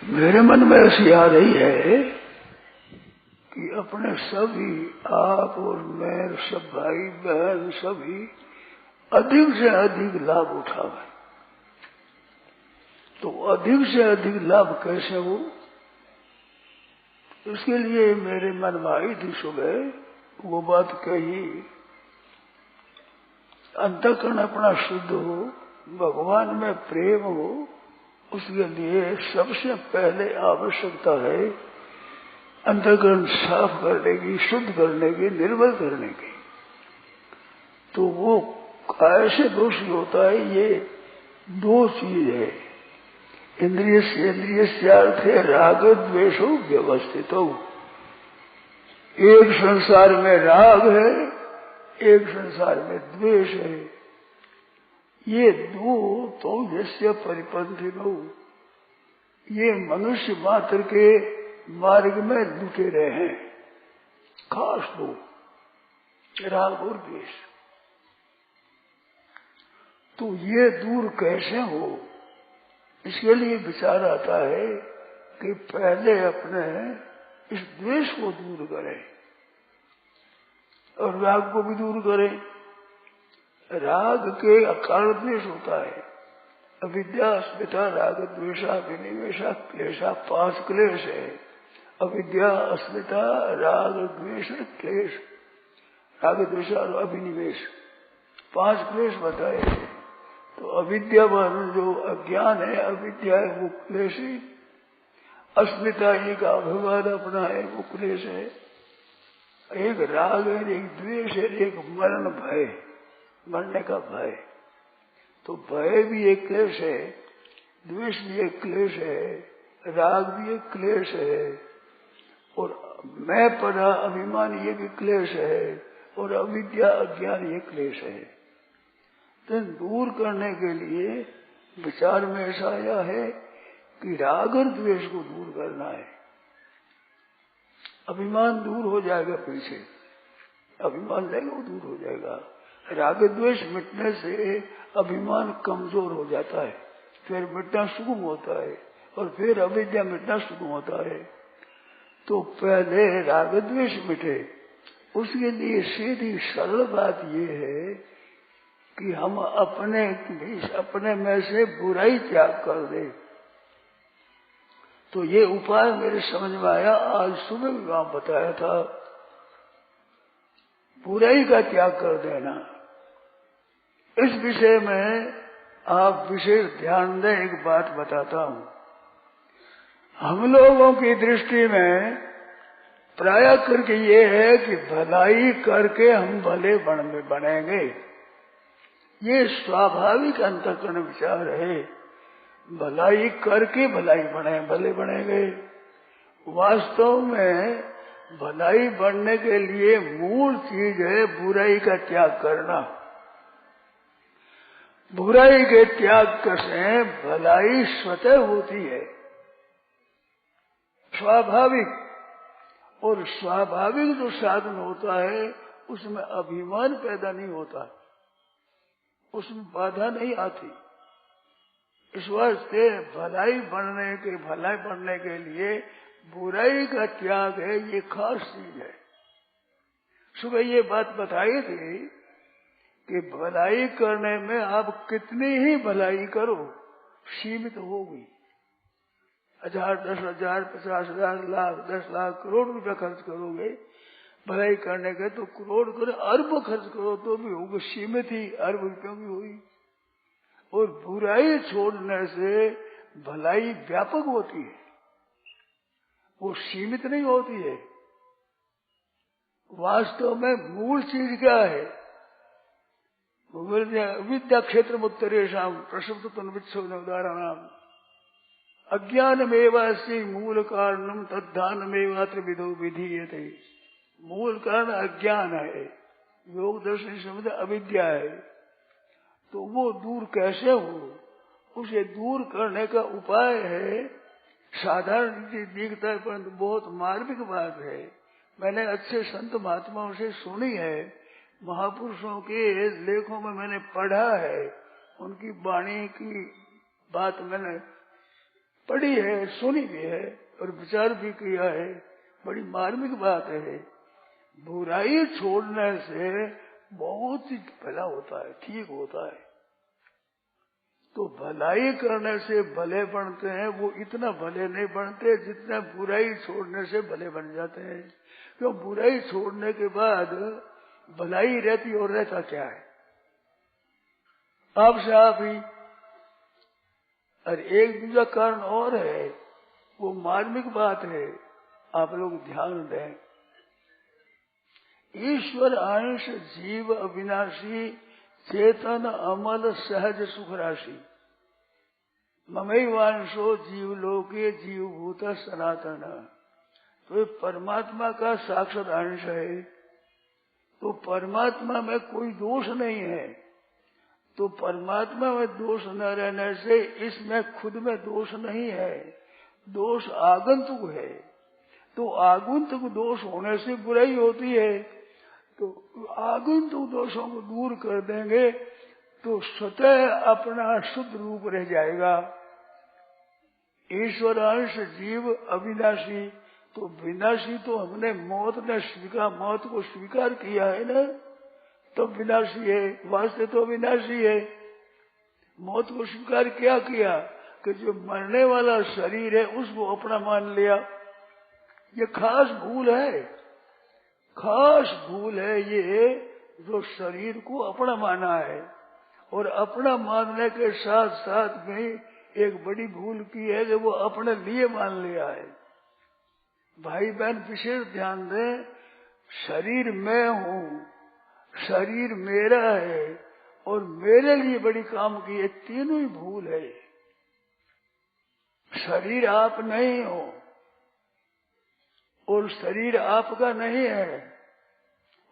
मेरे मन में ऐसी आ रही है कि अपने सभी आप और मैं सब भाई बहन सभी अधिक से अधिक लाभ उठावे। तो अधिक से अधिक लाभ कैसे हो, इसके लिए मेरे मन में आई थी सुबह वो बात कही, अंतःकरण अपना शुद्ध हो, भगवान में प्रेम हो, उसके लिए सबसे पहले आवश्यकता है अंतःकरण साफ करने की, शुद्ध करने की, निर्मल करने की। तो वो कैसे दोषी होता है, ये दो चीज है, इंद्रिय से इंद्रिय से अर्थ है राग द्वेषो व्यवस्थित हो। एक संसार में राग है, एक संसार में द्वेष है, ये दो तो यस्य परिपंथी हो, ये मनुष्य मात्र के मार्ग में लुटे रहे हैं, खास दो राग और द्वेष। तो ये दूर कैसे हो, इसके लिए विचार आता है कि पहले अपने इस द्वेष को दूर करें और राग को भी दूर करें। राग के अकारण द्वेष होता है, अविद्या अस्मिता राग द्वेषा विनिवेशा क्लेशा, 5 क्लेश है, अविद्या अस्मिता राग द्वेष क्लेश, राग द्वेष और अभिनिवेश, 5 क्लेश बताए। तो अविद्या जो अज्ञान है, अविद्या है वो क्लेश है, अस्मिता एक अभिमान अपना है वो क्लेश है, एक राग है, एक द्वेष है, एक मरण भय, मरने का भय। तो भय भी एक क्लेश है, द्वेष भी एक क्लेश है, राग भी एक क्लेश है, और मैं पड़ा अभिमान ये भी क्लेश है, और अविद्या अज्ञान ये क्लेश है। तो दूर करने के लिए विचार में ऐसा आया है कि राग और द्वेष को दूर करना है। अभिमान दूर हो जाएगा, पीछे अभिमान लेगा वो दूर हो जाएगा। राग द्वेष मिटने से अभिमान कमजोर हो जाता है, फिर मिटना सुगम होता है, और फिर अविद्या मिटना सुगम होता है। तो पहले राग द्वेष मिटे, उसके लिए सीधी सरल बात यह है कि हम अपने में से बुराई त्याग कर दे। तो ये उपाय मेरे समझ में आया, आज सुबह भी वहां बताया था, बुराई का त्याग कर देना। इस विषय में आप विशेष ध्यान दें, एक बात बताता हूं। हम लोगों की दृष्टि में प्राय करके ये है कि भलाई करके हम भले बनेंगे, ये स्वाभाविक अंतःकरण विचार है। भलाई करके भले बनेंगे। वास्तव में भलाई बनने के लिए मूल चीज है बुराई का त्याग करना। बुराई के त्याग से भलाई स्वतः होती है, स्वाभाविक। और स्वाभाविक जो साधन होता है उसमें अभिमान पैदा नहीं होता, उसमें बाधा नहीं आती। इस वास्ते भलाई बढ़ने के लिए बुराई का त्याग है, ये खास चीज है। सुबह ये बात बताई थी कि भलाई करने में आप कितनी ही भलाई करो सीमित होगी। 1000, 10,000, 50,000, लाख, 10 लाख, करोड़ रुपया खर्च करोगे भलाई करने के, तो करोड़ करो, अरब खर्च करो तो भी होगी, सीमित ही अरब रुपयों की होगी। और बुराई छोड़ने से भलाई व्यापक होती है, वो सीमित नहीं होती है। वास्तव में मूल चीज क्या है? विद्या क्षेत्र उत्तरेशम प्रसुप्त तन्वित्सोदाहरण अज्ञानमेवास्ति मूल कारणम तद्धानमेवात्र विधो विधीयते। मूल कारण अज्ञान है, योग दर्शन समझ अविद्या है। तो वो दूर कैसे हो, उसे दूर करने का उपाय है, साधारण दिखता है परंतु बहुत मार्मिक बात है। मैंने अच्छे संत महात्माओं से सुनी है, महापुरुषों के लेखों में मैंने पढ़ा है, उनकी वाणी की बात मैंने पढ़ी है, सुनी भी है और विचार भी किया है। बड़ी मार्मिक बात है। बुराई छोड़ने से बहुत ही भला होता है, ठीक होता है। तो भलाई करने से भले बनते हैं, वो इतना भले नहीं बनते जितना बुराई छोड़ने से भले बन जाते हैं। क्यों? बुराई छोड़ने के बाद भलाई रहती और रहता क्या है? आपसे आप ही। और एक दूसरा कारण और है, वो मार्मिक बात है, आप लोग ध्यान दें। ईश्वर अंश जीव अविनाशी चेतन अमल सहज सुख राशि ममैवांशो जीवलोके जीवभूत सनातन। तो ये परमात्मा का साक्षात अंश है। तो परमात्मा में कोई दोष नहीं है। तो परमात्मा में दोष न रहने से इसमें खुद में दोष नहीं है, दोष आगंतुक है। तो आगंतुक दोष होने से बुराई होती है। तो आगंतुक दोषों को दूर कर देंगे तो स्वतः अपना शुद्ध रूप रह जाएगा। ईश्वर अंश जीव अविनाशी, तो विनाशी तो हमने मौत को स्वीकार किया है ना, तो विनाशी है। वास्तव तो विनाशी है। मौत को स्वीकार क्या किया कि जो मरने वाला शरीर है उसको अपना मान लिया। ये खास भूल है, खास भूल है ये, जो शरीर को अपना माना है। और अपना मानने के साथ साथ में एक बड़ी भूल की है कि वो अपने लिए मान लिया है। भाई बहन विशेष ध्यान दें, शरीर मैं हूँ, शरीर मेरा है और मेरे लिए बड़ी काम की है, तीनों ही भूल है। शरीर आप नहीं हो और शरीर आपका नहीं है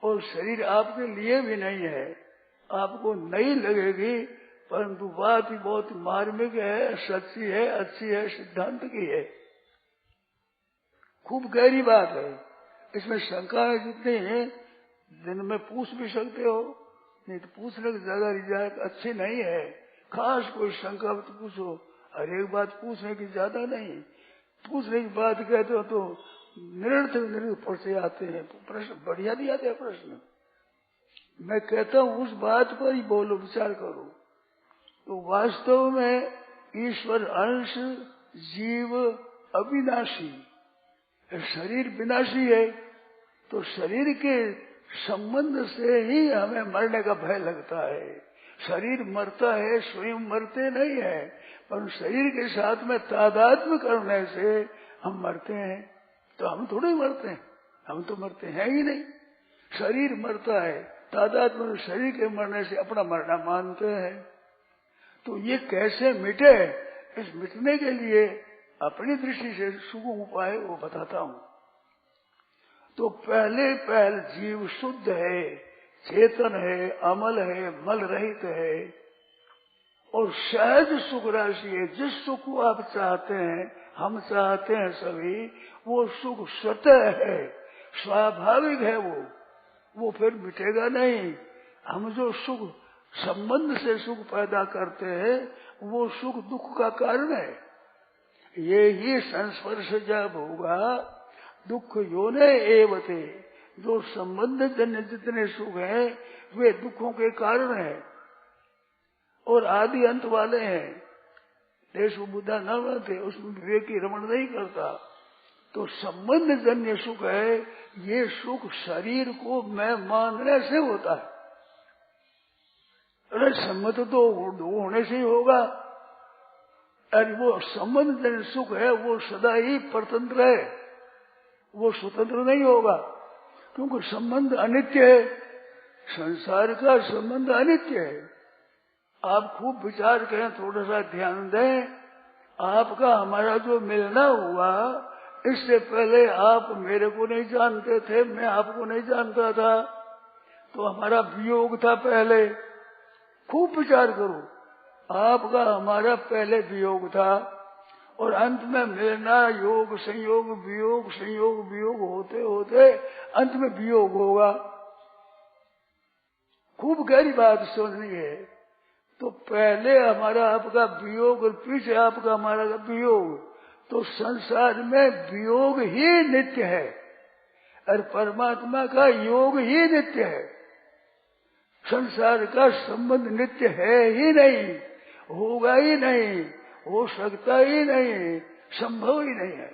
और शरीर आपके लिए भी नहीं है। आपको नहीं लगेगी, परंतु बात ही बहुत मार्मिक है, सच्ची है, अच्छी है, सिद्धांत की है, खूब गहरी बात है। इसमें शंका जितनी है दिन में पूछ भी सकते हो, नहीं तो पूछने की ज्यादा रिजायत अच्छी नहीं है। खास कोई शंका तो पूछो, हर एक बात पूछने की ज्यादा नहीं। पूछने की बात कहते हो तो निरंतर प्रश्न आते हैं, प्रश्न बढ़िया नहीं आते हैं प्रश्न। मैं कहता हूँ उस बात पर ही बोलो, विचार करो। तो वास्तव में ईश्वर अंश जीव अविनाशी, शरीर विनाशी है। तो शरीर के संबंध से ही हमें मरने का भय लगता है। शरीर मरता है, स्वयं मरते नहीं है, पर शरीर के साथ में तादात्म्य करने से हम मरते हैं। तो हम थोड़े मरते हैं, हम तो मरते हैं ही नहीं। शरीर मरता है, तादात्म्य शरीर के मरने से अपना मरना मानते हैं। तो ये कैसे मिटे, इस मिटने के लिए अपनी दृष्टि से सुगम उपाय वो बताता हूँ। तो पहल जीव शुद्ध है, चेतन है, अमल है, मल रहित है और सहज सुख राशि है। जिस सुख को आप चाहते हैं, हम चाहते हैं सभी, वो सुख स्वतः है, स्वाभाविक है। वो फिर मिटेगा नहीं। हम जो सुख संबंध से सुख पैदा करते हैं, वो सुख दुख का कारण है। ये ही संस्पर्श जब होगा दुख योने एवते, जो संबंध जन्य जितने सुख हैं वे दुखों के कारण हैं और आदि अंत वाले हैं। देश बुद्धा न थे, उसमें विवेकी रमण नहीं करता। तो संबंध जन्य सुख है, ये सुख शरीर को मैं मानने से होता है। अरे सम्मत तो होने से ही होगा। अरे वो संबंध जन्य सुख है, वो सदा ही परतंत्र है, वो स्वतंत्र नहीं होगा, क्योंकि संबंध अनित्य है। संसार का संबंध अनित्य है। आप खूब विचार करें, थोड़ा सा ध्यान दें। आपका हमारा जो मिलना हुआ, इससे पहले आप मेरे को नहीं जानते थे, मैं आपको नहीं जानता था, तो हमारा वियोग था पहले। खूब विचार करो, आपका हमारा पहले वियोग था और अंत में मिलना, योग संयोग वियोग, संयोग वियोग होते होते अंत में वियोग होगा। खूब गहरी बात समझनी है। तो पहले हमारा आपका वियोग और पीछे आपका हमारा वियोग, तो संसार में वियोग ही नित्य है और परमात्मा का योग ही नित्य है। संसार का संबंध नित्य है ही नहीं, होगा ही नहीं, हो सकता ही नहीं, संभव ही नहीं है।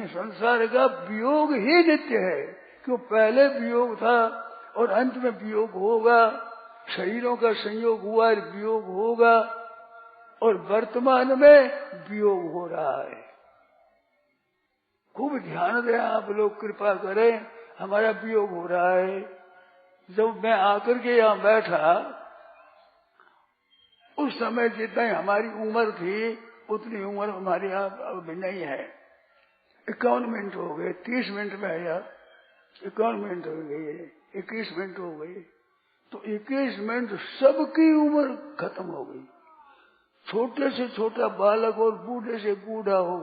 संसार का वियोग ही नित्य है, क्यों पहले वियोग था और अंत में वियोग होगा। शरीरों का संयोग हुआ और वियोग होगा, और वर्तमान में वियोग हो रहा है। खूब ध्यान दें आप लोग, कृपा करें, हमारा वियोग हो रहा है। जब मैं आकर के यहाँ बैठा, उस समय जितनी हमारी उम्र थी उतनी उम्र हमारी अब नहीं है। 51 मिनट हो गए, 30 मिनट में आया, 51 मिनट हो गए, 21 मिनट हो गए, तो 21 मिनट सबकी उम्र खत्म हो गई। छोटे से छोटा बालक और बूढ़े से बूढ़ा हो,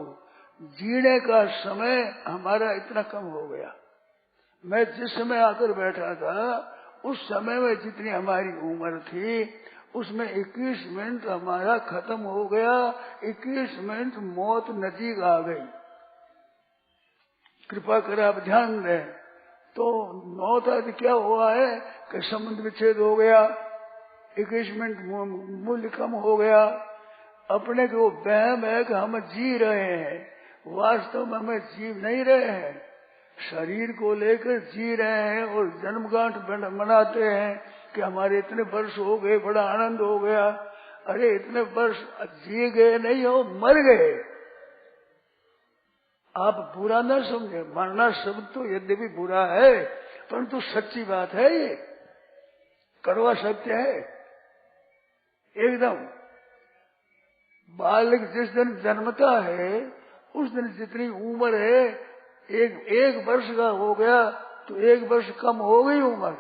जीने का समय हमारा इतना कम हो गया। मैं जिस समय आकर बैठा था उस समय में जितनी हमारी उम्र थी उसमें 21 मिनट हमारा खत्म हो गया। 21 मिनट मौत नजीक आ गई। कृपा कर आप ध्यान दें। तो मौत आज क्या हुआ है कि संबंध विच्छेद हो गया, 21 मिनट मूल्य कम हो गया। अपने को वहम है कि हम जी रहे हैं, वास्तव में हमें जी नहीं रहे हैं, शरीर को लेकर जी रहे हैं और जन्मगांठ मनाते हैं कि हमारे इतने वर्ष हो गए, बड़ा आनंद हो गया। अरे इतने वर्ष जी गए नहीं हो, मर गए। आप बुरा न समझे, मरना शब्द तो यद्यपि बुरा है परंतु सच्ची बात है, ये कड़वा सत्य है एकदम। बालक जिस दिन जन्मता है उस दिन जितनी उम्र है, एक वर्ष का हो गया तो 1 वर्ष कम हो गई उम्र।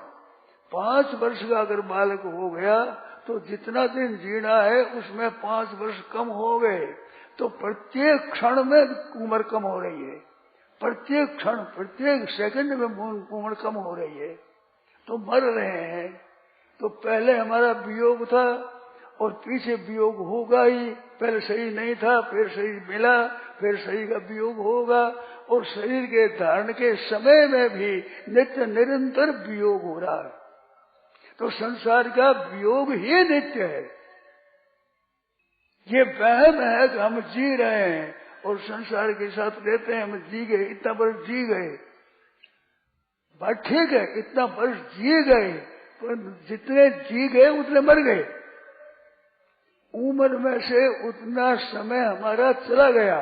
5 वर्ष का अगर बालक हो गया तो जितना दिन जीना है उसमें 5 वर्ष कम हो गए। तो प्रत्येक क्षण में उम्र कम हो रही है, प्रत्येक क्षण, प्रत्येक सेकंड में उम्र कम हो रही है, तो मर रहे हैं। तो पहले हमारा वियोग था और पीछे वियोग होगा ही। पहले शरीर नहीं था, फिर शरीर मिला, फिर शरीर का वियोग होगा, और शरीर के धारण के समय में भी नित्य निरंतर वियोग हो रहा है। तो संसार का वियोग ही नित्य है। ये वहम है कि हम जी रहे हैं और संसार के साथ रहते हैं, हम जी गए, इतना वर्ष जी गए। बात ठीक है, इतना वर्ष जी गए, पर जितने जी गए उतने मर गए। उम्र में से उतना समय हमारा चला गया।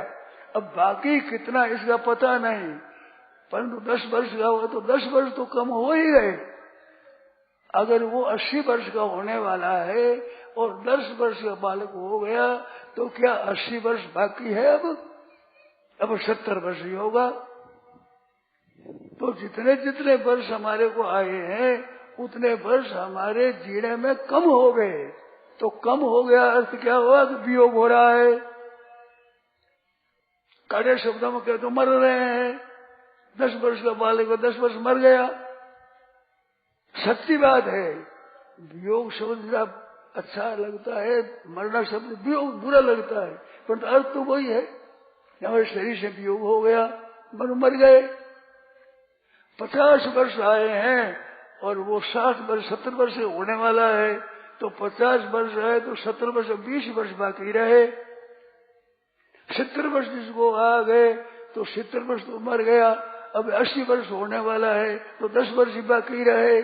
अब बाकी कितना इसका पता नहीं, परंतु 10 वर्ष का हुआ तो 10 वर्ष तो कम हो ही गए। अगर वो 80 वर्ष का होने वाला है और 10 वर्ष का बालक हो गया तो क्या 80 वर्ष बाकी है? अब 70 वर्ष ही होगा। तो जितने जितने वर्ष हमारे को आए हैं उतने वर्ष हमारे जीने में कम हो गए। तो कम हो गया अर्थ क्या हुआ कि वियोग हो रहा है। कड़े शब्दों में कहते तो मर रहे हैं। 10 वर्ष का बालक को 10 वर्ष मर गया, सच्ची बात है। वियोग शब्द अच्छा लगता है, मरना शब्द वियोग बुरा लगता है, परंतु अर्थ तो वही है। हमारे शरीर से वियोग हो गया, मर गए। 50 वर्ष आए हैं और वो 60 वर्ष 70 वर्ष होने वाला है, तो 50 वर्ष है तो 70 वर्ष 20 वर्ष बाकी रहे। 70 वर्ष जिसको आ गए तो 70 वर्ष तो मर गया। अब 80 वर्ष होने वाला है तो 10 वर्ष ही बाकी रहे।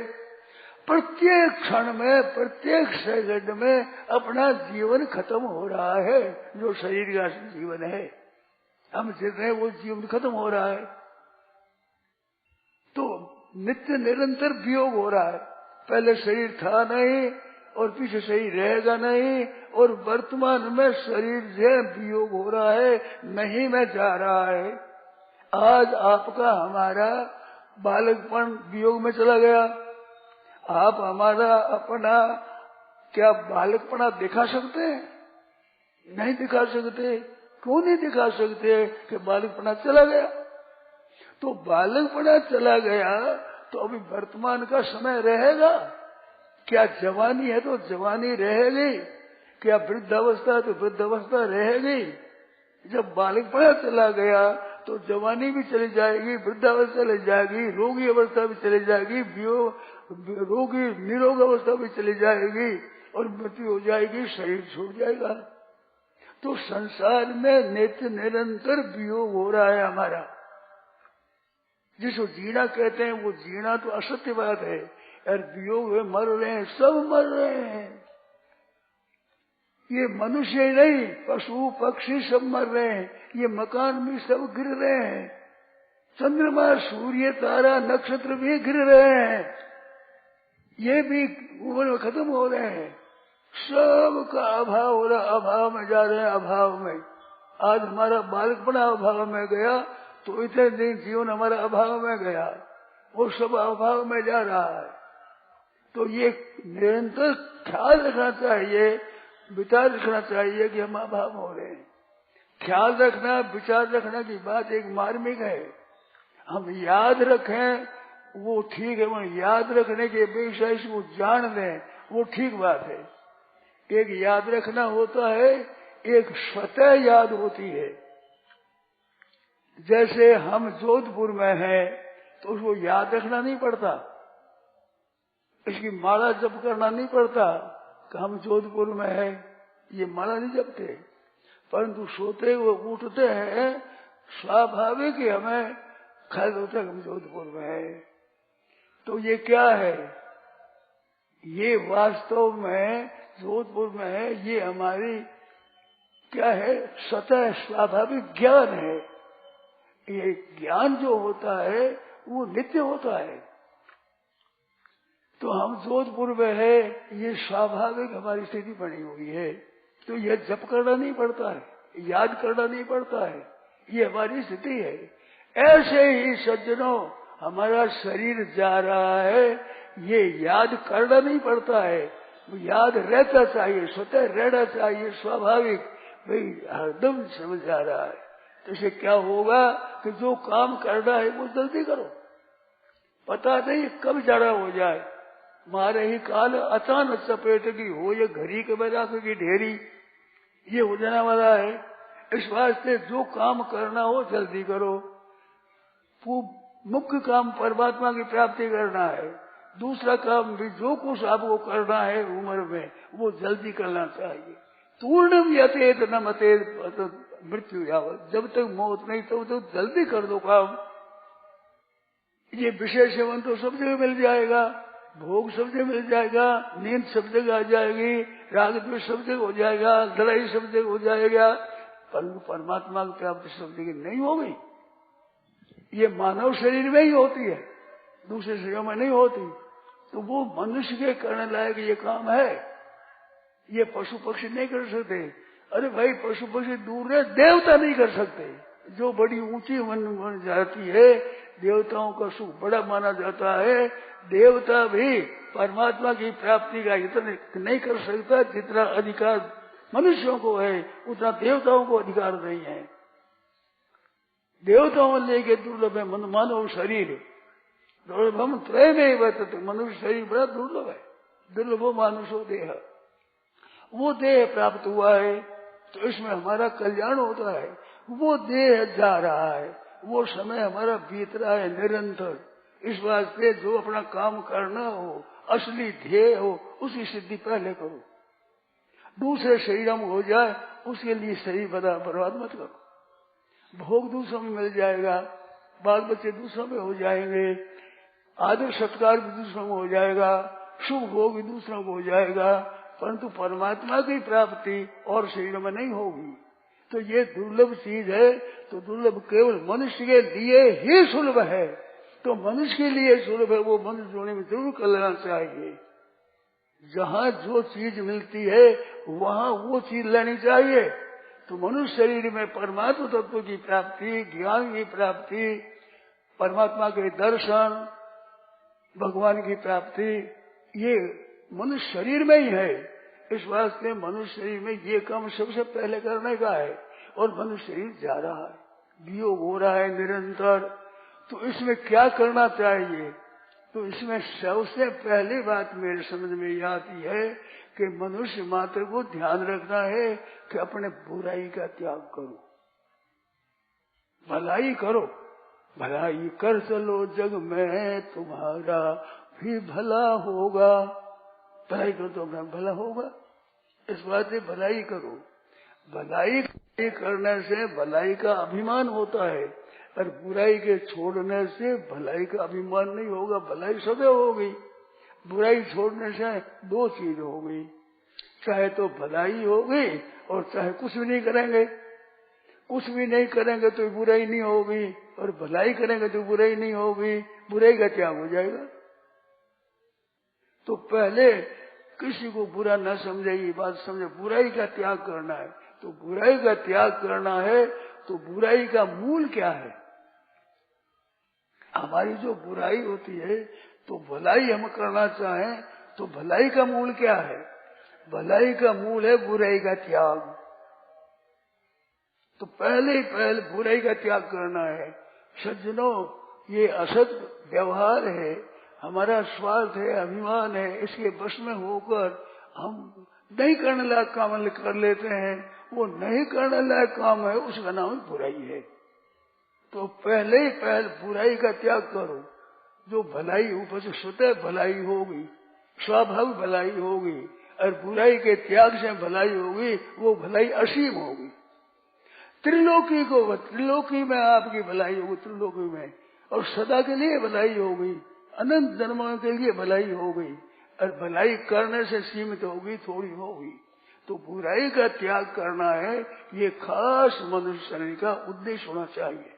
प्रत्येक क्षण में, प्रत्येक सेकंड में अपना जीवन खत्म हो रहा है। जो शरीर का जीवन है, हम जितने वो जीवन खत्म हो रहा है। तो नित्य निरंतर वियोग हो रहा है। पहले शरीर था नहीं और पीछे शरीर रहेगा नहीं, और वर्तमान में शरीर से वियोग हो रहा है, नहीं में जा रहा है। आज आपका हमारा बालकपन वियोग में चला गया। आप हमारा अपना क्या बालकपना दिखा सकते हैं? नहीं दिखा सकते। क्यों नहीं दिखा सकते? कि बालकपना चला गया। तो बालकपना चला गया तो अभी वर्तमान का समय रहेगा? क्या जवानी है तो जवानी रहेगी, क्या वृद्धावस्था है तो वृद्धावस्था रहेगी। जब बालकपन चला गया तो जवानी भी चली जाएगी, वृद्धावस्था चली जाएगी, रोगी अवस्था भी चली जाएगी, रोगी निरोग अवस्था भी चली जाएगी और मृत्यु हो जाएगी, शरीर छूट जाएगा। तो संसार में नित्य निरंतर वियोग हो रहा है हमारा। जिसको जीना कहते हैं वो जीना तो असत्य बात है, और वियोग में मर रहे हैं, सब मर रहे हैं। ये मनुष्य ही नहीं, पशु पक्षी सब मर रहे हैं, ये मकान भी सब गिर रहे हैं, चंद्रमा सूर्य तारा नक्षत्र भी गिर रहे हैं, ये भी उम्र में खत्म हो रहे हैं। सबका अभाव हो रहा, अभाव में जा रहे हैं, अभाव में। आज हमारा बालकपना अभाव में गया तो इतने दिन जीवन हमारा अभाव में गया, वो सब अभाव में जा रहा है। तो ये निरंतर ख्याल रखना चाहिए, विचार रखना चाहिए कि हम अभाव हो रहे हैं। ख्याल रखना, विचार रखना की बात एक मार्मिक है। हम याद रखें वो ठीक है, वो याद रखने के अपेक्षा इसको जान लें वो ठीक बात है। एक याद रखना होता है, एक स्वतः याद होती है। जैसे हम जोधपुर में हैं तो उसको याद रखना नहीं पड़ता, इसकी माला जप करना नहीं पड़ता कि हम जोधपुर में हैं, ये माला नहीं जपते। परंतु सोते हुए उठते हैं, स्वाभाविक ही हमें ख्याल होता है हम जोधपुर में हैं। तो ये क्या है, ये वास्तव में जोधपुर में है, ये हमारी क्या है, स्वतः स्वाभाविक ज्ञान है। ये ज्ञान जो होता है वो नित्य होता है। तो हम जोधपुर में है, ये स्वाभाविक हमारी स्थिति बनी हुई है। तो यह जप करना नहीं पड़ता है, याद करना नहीं पड़ता है, ये हमारी स्थिति है। ऐसे ही सज्जनों, हमारा शरीर जा रहा है, ये याद करना नहीं पड़ता है, याद रहता चाहिए, स्वतः रहना चाहिए, स्वाभाविक भाई हरदम समझ आ रहा है। तो इसे क्या होगा कि जो काम करना है वो जल्दी करो, पता नहीं कब जड़ा हो जाए। मारे ही काल अचानक चपेट की हो, ये घड़ी के बजा की ढेरी, ये हो जाने वाला है। इस वास्ते जो काम करना हो जल्दी करो। मुख्य काम परमात्मा की प्राप्ति करना है, दूसरा काम भी जो कुछ आपको करना है उम्र में वो जल्दी करना चाहिए। पूर्णम यतेत न मतेत मृत्यु यावत, जब तक मौत नहीं तब तक जल्दी कर दो काम। ये विशेष सेवन तो सब जगह मिल जाएगा, भोग सब जगह मिल जाएगा, नींद सब जगह आ जाएगी, राग द्वेष सब जगह हो जाएगा, लड़ाई सब जगह हो जाएगा, परंतु परमात्मा की प्राप्ति सब जगह नहीं होगी। ये मानव शरीर में ही होती है, दूसरे शरीरों में नहीं होती। तो वो मनुष्य के करने लायक ये काम है, ये पशु पक्षी नहीं कर सकते। अरे भाई पशु पक्षी दूर रहे, देवता नहीं कर सकते। जो बड़ी ऊंची मन जाती है, देवताओं का सुख बड़ा माना जाता है, देवता भी परमात्मा की प्राप्ति का इतना नहीं कर सकता जितना अधिकार मनुष्यों को है, उतना देवताओं को अधिकार नहीं है। देवताओं लेके दुर्लभ है मानव शरीर, दुर्लभम त्रय में वर्तते, मनुष्य शरीर बड़ा दुर्लभ है। दुर्लभो मानुषो देह, वो देह प्राप्त हुआ है तो इसमें हमारा कल्याण होता है। वो देह जा रहा है, वो समय हमारा बीत रहा है निरंतर। इस वास्ते जो अपना काम करना हो, असली ध्येय हो, उसकी सिद्धि पहले करो। दूसरे शरीर में हो जाए उसके लिए शरीर बर्बाद मत करो। भोग दूसरों में मिल जाएगा, बाल बच्चे दूसरों में हो जाएंगे, आदर सत्कार भी दूसरों में हो जाएगा, शुभ भोग भी दूसरों को हो जाएगा, परंतु परमात्मा की प्राप्ति और शरीर में नहीं होगी। तो ये दुर्लभ चीज है, तो दुर्लभ केवल मनुष्य के लिए ही सुलभ है। तो मनुष्य के लिए सुलभ है, वो मनुष्य होने में जरूर कर लेना चाहिए। जहाँ जो चीज मिलती है वहाँ वो चीज लेनी चाहिए। तो मनुष्य शरीर में परमात्मा तत्व की प्राप्ति, ज्ञान की प्राप्ति, परमात्मा के दर्शन, भगवान की प्राप्ति, ये मनुष्य शरीर में ही है। इस वास्ते मनुष्य शरीर में ये काम सबसे पहले करने का है। और मनुष्य शरीर जा रहा है, वियोग हो रहा है निरंतर। तो इसमें क्या करना चाहिए? तो इसमें सबसे पहली बात मेरे समझ में ये आती है कि मनुष्य मात्र को ध्यान रखना है कि अपने बुराई का त्याग करो, भलाई करो। भलाई कर चलो जग में तुम्हारा भी भला होगा। भलाई करो तो अपना भला होगा, इस बात से भलाई करो। भलाई करने से भलाई का अभिमान होता है, और बुराई के छोड़ने से भलाई का अभिमान नहीं होगा, भलाई सदैव होगी। बुराई छोड़ने से दो चीज हो गई, चाहे तो भलाई होगी और चाहे कुछ भी नहीं करेंगे। कुछ भी नहीं करेंगे तो बुराई नहीं होगी, और भलाई करेंगे तो बुराई नहीं होगी, बुराई का त्याग हो जाएगा। तो पहले किसी को बुरा न समझे, ये बात समझे, बुराई का त्याग करना है। तो बुराई का त्याग करना है तो बुराई का मूल क्या है? हमारी जो बुराई होती है तो भलाई हम करना चाहें तो भलाई का मूल क्या है? भलाई का मूल है बुराई का त्याग। तो पहले बुराई का त्याग करना है। सज्जनों, ये असत व्यवहार है, हमारा स्वार्थ है, अभिमान है, इसके वश में होकर हम नहीं करने लायक काम कर लेते हैं। वो नहीं करने लायक काम है, उसका नाम बुराई है। तो पहले बुराई का त्याग करो। जो भलाई ऊपर से स्वतः भलाई होगी, स्वाभाविक भलाई होगी, और बुराई के त्याग से भलाई होगी, वो भलाई असीम होगी। त्रिलोकी में आपकी भलाई होगी, त्रिलोकी में, और सदा के लिए भलाई होगी, अनंत जन्मों के लिए भलाई होगी। और भलाई करने से सीमित होगी, थोड़ी होगी। तो बुराई का त्याग करना है, ये खास मनुष्य शरीर का उद्देश्य होना चाहिए।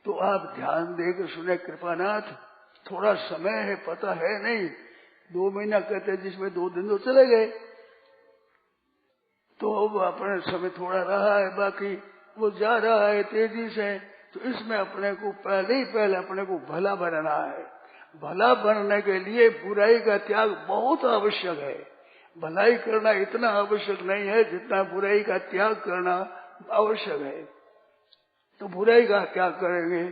तो आप ध्यान देकर सुने कृपानाथ। थोड़ा समय है, पता है नहीं, 2 महीना कहते जिसमें 2 दिन तो चले गए, तो अब अपने समय थोड़ा रहा है, बाकी वो जा रहा है तेजी से। तो इसमें अपने को पहले अपने को भला बनना है। भला बनने के लिए बुराई का त्याग बहुत आवश्यक है। भलाई करना इतना आवश्यक नहीं है जितना बुराई का त्याग करना आवश्यक है। तो बुराई का त्याग करेंगे,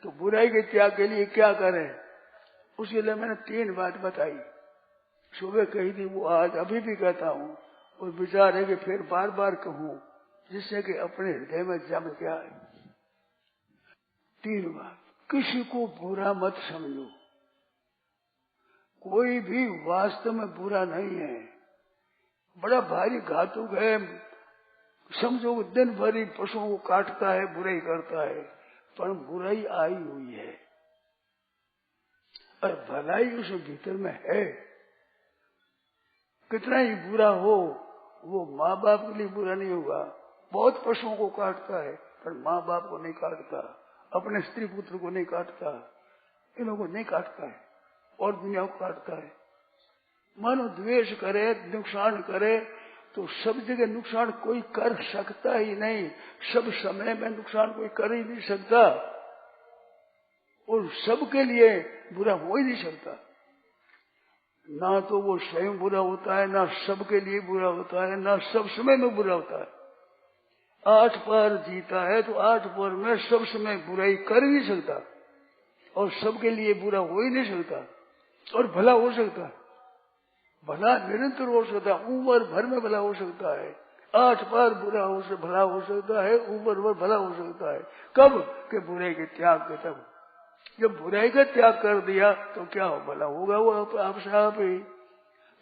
तो बुराई के त्याग के लिए क्या करें? उसके लिए मैंने 3 बात बताई। सुबह कही थी, वो आज अभी भी कहता हूँ, और विचार है कि फिर बार बार कहूँ, जिससे कि अपने हृदय में जम जाए। 3 बात। किसी को बुरा मत समझो, कोई भी वास्तव में बुरा नहीं है। बड़ा भारी घातुक है, समझो दिन भर ही पशुओं को काटता है, बुराई करता है, पर बुराई आई हुई है और भलाई उस भीतर में है। कितना ही बुरा हो, वो माँ बाप के लिए बुरा नहीं होगा। बहुत पशुओं को काटता है, पर माँ बाप को नहीं काटता, अपने स्त्री पुत्र को नहीं काटता, इन लोगों को नहीं काटता है, और दुनिया को काटता है। मानो द्वेष करे, नुकसान करे, तो सब जगह नुकसान कोई कर सकता ही नहीं। सब समय में नुकसान कोई कर ही नहीं सकता, और सबके लिए बुरा हो ही नहीं सकता। ना तो वो स्वयं बुरा होता है, ना सबके लिए बुरा होता है, ना सब समय में बुरा होता है। 8 बार जीता है तो 8 बार में सब समय बुराई कर ही नहीं सकता, और सबके लिए बुरा हो ही नहीं सकता, और भला हो सकता है। भला निरंतर हो सकता है, उम्र भर में भला हो सकता है। 8 बार भला हो सकता है, उम्र भर भला हो सकता है। कब? कि बुराई के त्याग के तब। जब बुराई का त्याग कर दिया तो क्या हो? भला होगा वो आपसे आप ही।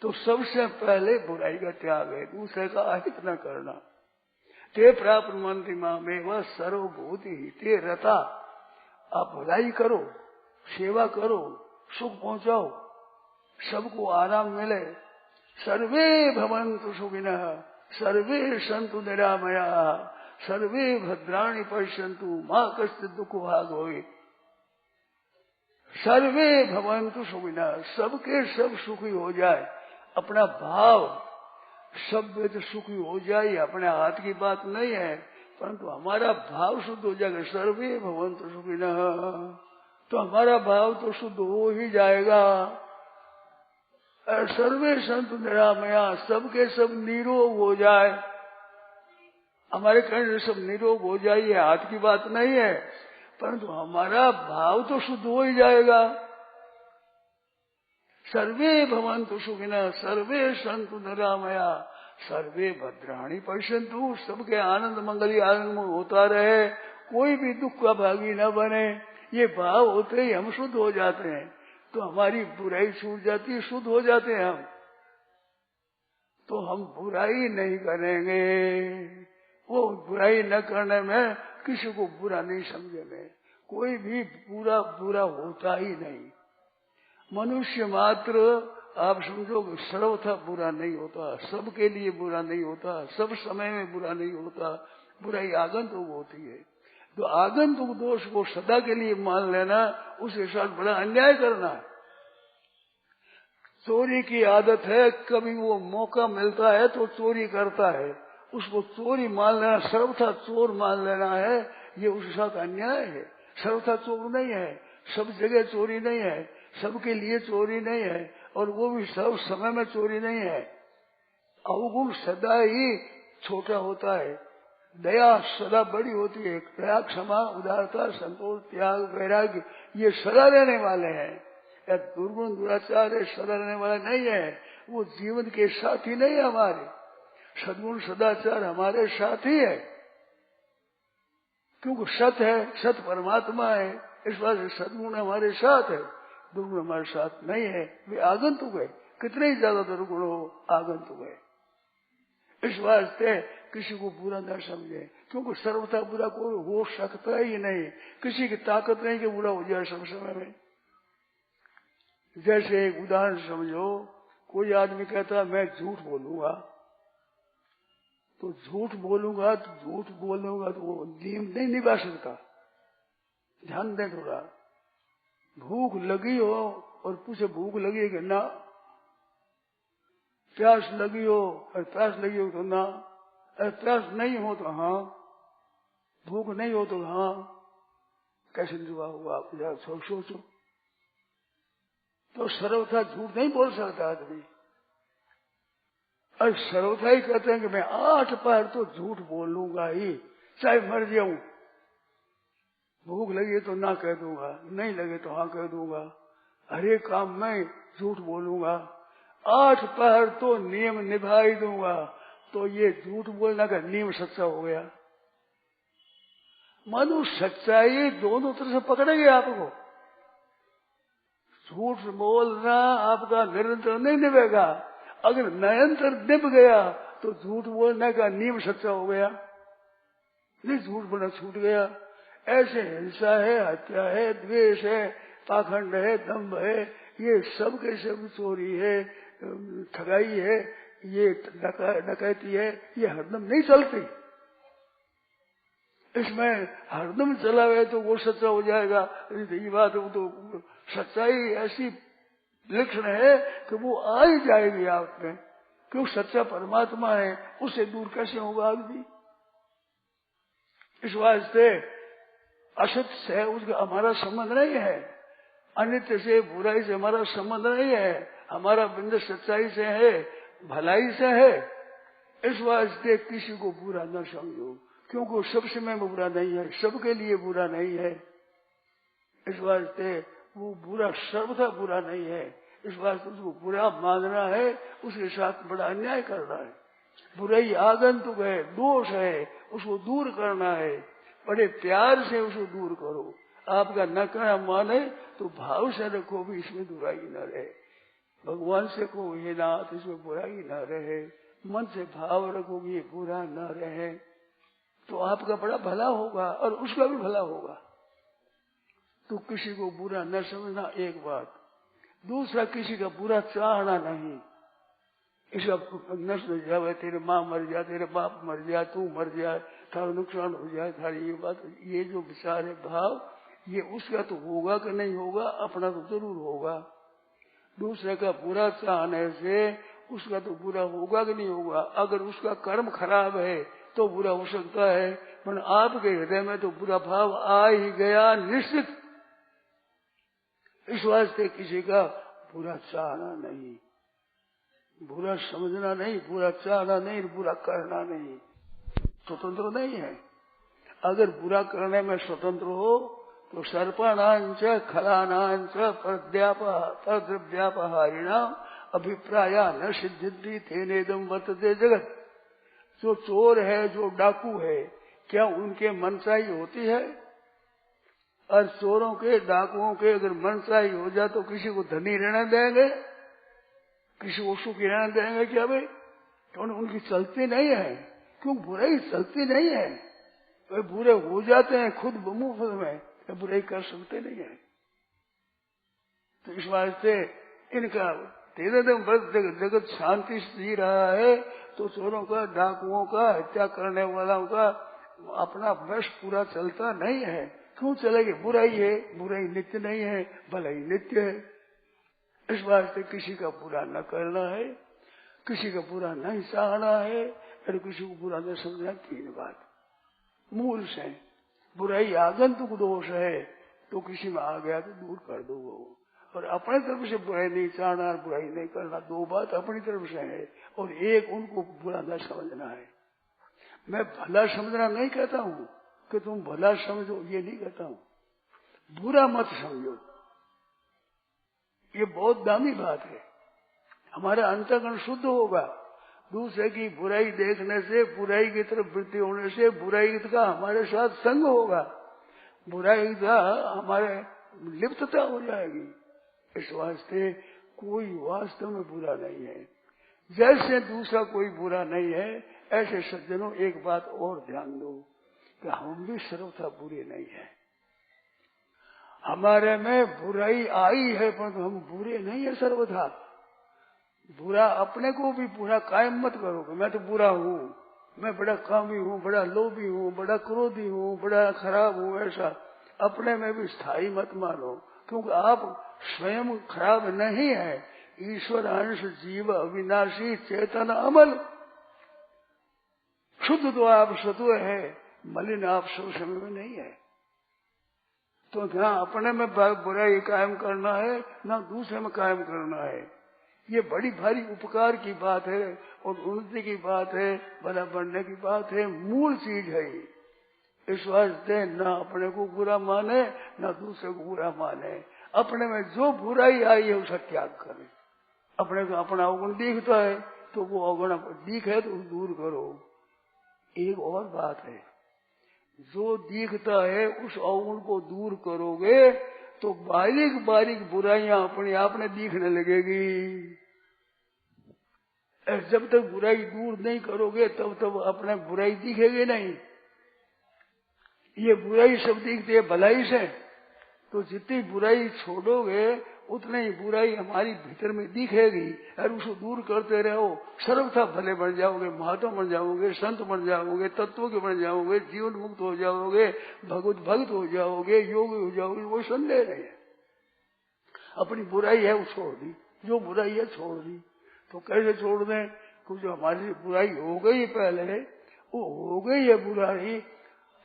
तो सबसे पहले बुराई का त्याग है, दूसरे का अहित न करना। ते प्राप्त मंत्री माँ में वह सर्वभूति हिते रता। आप भलाई करो, सेवा करो, सुख पहुंचाओ, सबको आराम मिले। सर्वे भवन्तु सुखिनः, सर्वे सन्तु निरामयाः, सर्वे भद्राणि पश्यन्तु मा कश्चित् दुःखभाग् भवेत्। सर्वे भवन्तु सुखिनः, सबके सब सुखी हो जाए। अपना भाव सब में तो सुखी हो जाए, अपने हाथ की बात नहीं है, परंतु हमारा भाव शुद्ध हो जाएगा। सर्वे भवन्तु सुखिनः, तो हमारा भाव तो शुद्ध हो ही जाएगा। और सर्वे संत निरामया, सबके सब निरोग हो जाए। हमारे कहने सब निरोग हो जाए, ये हाथ की बात नहीं है, परंतु हमारा भाव तो शुद्ध हो ही जाएगा। सर्वे भवन्तु सुखिनः सर्वे सन्तु निरामया सर्वे भद्राणि पश्यन्तु। सबके आनंद मंगल आनंद में होता रहे, कोई भी दुख का भागी न बने। ये भाव होते ही हम शुद्ध हो जाते हैं, तो हमारी बुराई छूट जाती है, शुद्ध हो जाते हैं हम। तो हम बुराई नहीं करेंगे। वो बुराई न करने में किसी को बुरा नहीं समझेंगे। कोई भी बुरा होता ही नहीं। मनुष्य मात्र आप समझो सर्वथा बुरा नहीं होता, सबके लिए बुरा नहीं होता, सब समय में बुरा नहीं होता। बुराई आगंतुक होती है। तो आगंतुक दोष को सदा के लिए मान लेना, उसके साथ बड़ा अन्याय करना है। चोरी की आदत है, कभी वो मौका मिलता है तो चोरी करता है, उसको चोरी मान लेना, सर्वथा चोर मान लेना है, ये उसके साथ अन्याय है। सर्वथा चोर नहीं है, सब जगह चोरी नहीं है, सबके लिए चोरी नहीं है, और वो भी सब समय में चोरी नहीं है। अवगुण सदा ही छोटा होता है, दया सदा बड़ी होती है। दया, क्षमा, उदारता, संतोष, त्याग, वैराग्य ये सदा रहने वाले हैं। या दुर्गुण दुराचार सदा रहने वाला नहीं है, वो जीवन के साथी नहीं है हमारे। सद्गुण सदाचार हमारे साथी है, क्योंकि सत है, सत परमात्मा है, इस बात से सद्गुण हमारे साथ है, दुर्गुण हमारे साथ नहीं है, वे आगंतुक है। कितने ही ज्यादा दुर्गुण हो, आगंतुक है। इस वास्ते किसी को बुरा न समझे, क्योंकि सर्वथा बुरा कोई हो सकता ही नहीं। किसी की ताकत नहीं कि बुरा हो जाए सब समय में। जैसे एक उदाहरण समझो, कोई आदमी कहता है मैं झूठ बोलूंगा, तो झूठ बोलूंगा तो वो नियम नहीं निभा सकता। ध्यान दें थोड़ा। भूख लगी हो और पूछे भूख लगी है कि ना, प्यास लगी हो और प्यास लगी हो तो ना, अरे प्यास नहीं हो तो हाँ, भूख नहीं हो तो हाँ, कैसे निभा हुआ आप जरा सोचो। तो सर्वथा झूठ नहीं बोल सकता आदमी। और सर्वथा ही कहते हैं कि मैं 8 पहर तो झूठ बोलूंगा ही, चाहे मर जाऊं। भूख लगी तो ना कह दूंगा, नहीं लगे तो हाँ कह दूंगा, हर एक काम में झूठ बोलूंगा, 8 पहर तो नियम निभा ही दूंगा। तो ये झूठ बोलना का नियम सच्चा हो गया। मानो सच्चाई दोनों तरफ से पकड़ेंगे आपको। झूठ बोलना आपका निरंतर नहीं निभेगा, अगर निरंतर निभ गया तो झूठ बोलने का नियम सच्चा हो गया, नहीं झूठ बोलना छूट गया। ऐसे हिंसा है, हत्या है, द्वेष है, पाखंड है, दंभ है, ये सब के सब चोरी है, ठगाई है, ये डकैती है, ये हरदम नहीं चलती। इसमें हरदम चलावे तो वो सच्चा हो जाएगा। ये बात वो तो सच्चाई ऐसी लक्षण है कि वो आ ही जाएगी आप में, क्यों सच्चा परमात्मा है, उससे दूर कैसे होगा आदमी। इस वास्ते असत्य से उसका हमारा संबंध नहीं है, अनित्य से बुराई से हमारा संबंध नहीं है, हमारा बंध सच्चाई से है, भलाई से है। इस वास्ते किसी को बुरा न समझो, क्योंकि सब समय में बुरा नहीं है, सबके लिए बुरा नहीं है। इस वास्ते वो बुरा सर्वथा बुरा नहीं है। इस वास्ते उसको बुरा मानना है, उसके साथ बड़ा अन्याय करना है। बुराई आगंतुक है, दोष है, उसको दूर करना है, बड़े प्यार से उसको दूर करो। आपका न कहना माने तो भाव से रखो भी इसमें बुराई न रहे। भगवान से कहो ये नाथ इसमें बुराई न रहे, मन से भाव रखो ये बुरा न रहे, तो आपका बड़ा भला होगा और उसका भी भला होगा। तो किसी को बुरा न समझना एक बात। दूसरा, किसी का बुरा चाहना नहीं। इसका नष्ट हो जाए, तेरे माँ मर जाए, तेरे बाप मर जाए, तू मर जाए, थारा नुकसान हो जाए, थारी ये बात, ये जो विचार है भाव, ये उसका तो होगा कि नहीं होगा, अपना तो जरूर होगा। दूसरे का बुरा चाहने से उसका तो बुरा होगा कि नहीं होगा। अगर उसका कर्म खराब है तो बुरा हो सकता है, पर आपके हृदय में तो बुरा भाव आ ही गया निश्चित। इस वास्ते किसी का बुरा चाहना नहीं, बुरा समझना नहीं, बुरा चाहना नहीं, बुरा करना नहीं। स्वतंत्र नहीं है। अगर बुरा करने में स्वतंत्र हो तो सर्पाणांच खलानांच परद्रव्यापहारिणाम अभिप्राया न सिद्धिति तेनेदम वर्तते जगत। जो चोर है, जो डाकू है, क्या उनके मनसाई होती है? और चोरों के, डाकुओं के अगर मनसाई हो जाए तो किसी को धनी रहना देंगे, किसी को सुखी रहना देंगे क्या भाई? तो उनकी चलती नहीं है। क्यों? बुराई चलती नहीं है। वे बुरे हो जाते हैं खुद मुफ्त में, तो बुराई कर सकते नहीं है। तो इस वास्ते इनका तेरे दिन जगत शांति से जी रहा है, तो चोरों का, डाकुओं का, हत्या करने वालों का अपना वश पूरा चलता नहीं है। क्यों चलेगी? बुराई है, बुराई नित्य नहीं है, भलाई नित्य है। इस वास्ते किसी का बुरा न करना है, किसी का बुरा नहीं चाहना है, और किसी को बुरा न समझना। तीन बात मूल से। बुराई आगंतुक दोष है, तो किसी में आ गया तो दूर कर दो वो। और अपने तरफ से बुराई नहीं चाहना और बुराई नहीं करना, दो बात अपनी तरफ से है। और एक उनको बुरा न समझना है। मैं भला समझना नहीं कहता हूँ कि तुम भला समझो, ये नहीं कहता हूँ। बुरा मत समझो, ये बहुत दामी बात है। हमारा अंतःकरण शुद्ध होगा। दूसरे की बुराई देखने से, बुराई की तरफ वृत्ति होने से, बुराई का हमारे साथ संग होगा, बुराई का हमारे लिप्तता हो जाएगी। इस वास्ते कोई वास्तव में बुरा नहीं है। जैसे दूसरा कोई बुरा नहीं है, ऐसे सज्जनों एक बात और ध्यान दो कि हम भी सर्वथा बुरे नहीं है। हमारे में बुराई आई है, पर हम बुरे नहीं है सर्वथा। बुरा अपने को भी पूरा कायम मत करो कि मैं तो बुरा हूँ, मैं बड़ा कामी हूँ, बड़ा लोभी हूँ, बड़ा क्रोधी हूँ, बड़ा खराब हूँ। ऐसा अपने में भी स्थायी मत मानो, क्योंकि आप स्वयं खराब नहीं है। ईश्वर अंश, जीव अविनाशी, चेतन अमल, शुद्ध तो आप सत्व है, मलिन आप सब समय में नहीं है। तो ना अपने में बुराई कायम करना है, ना दूसरे में कायम करना है। ये बड़ी भारी उपकार की बात है और उन्नति की बात है, भला बनने की बात है, मूल चीज है। इस वास्ते न अपने को बुरा माने, न दूसरे को बुरा माने। अपने में जो बुराई आई है उसका त्याग करें। अपने को अपना अवगुण दिखता है तो वो अवगुण दिख है तो दूर करो। एक और बात है, जो दिखता है उस अवगुण को दूर करोगे तो बारीक बारीक बुराइयां अपने आप में दिखने लगेगी। जब तक बुराई दूर नहीं करोगे तब तक अपने बुराई दिखेगी नहीं। ये बुराई सब दिखती है भलाई से, तो जितनी बुराई छोड़ोगे उतनी ही बुराई हमारी भीतर में दिखेगी। और उसको दूर करते रहो, सर्वथा भले बन जाओगे, महात्मा बन जाओगे, संत बन जाओगे, तत्व के बन जाओगे, जीवन मुक्त हो जाओगे, भगवत भक्त हो जाओगे, योगी हो जाओगे, वो संदेह नहीं है। अपनी बुराई है वो छोड़ दी, जो बुराई है छोड़ दी। तो कैसे छोड़ दें? कुछ हमारी बुराई हो गई पहले, वो हो गई है बुराई,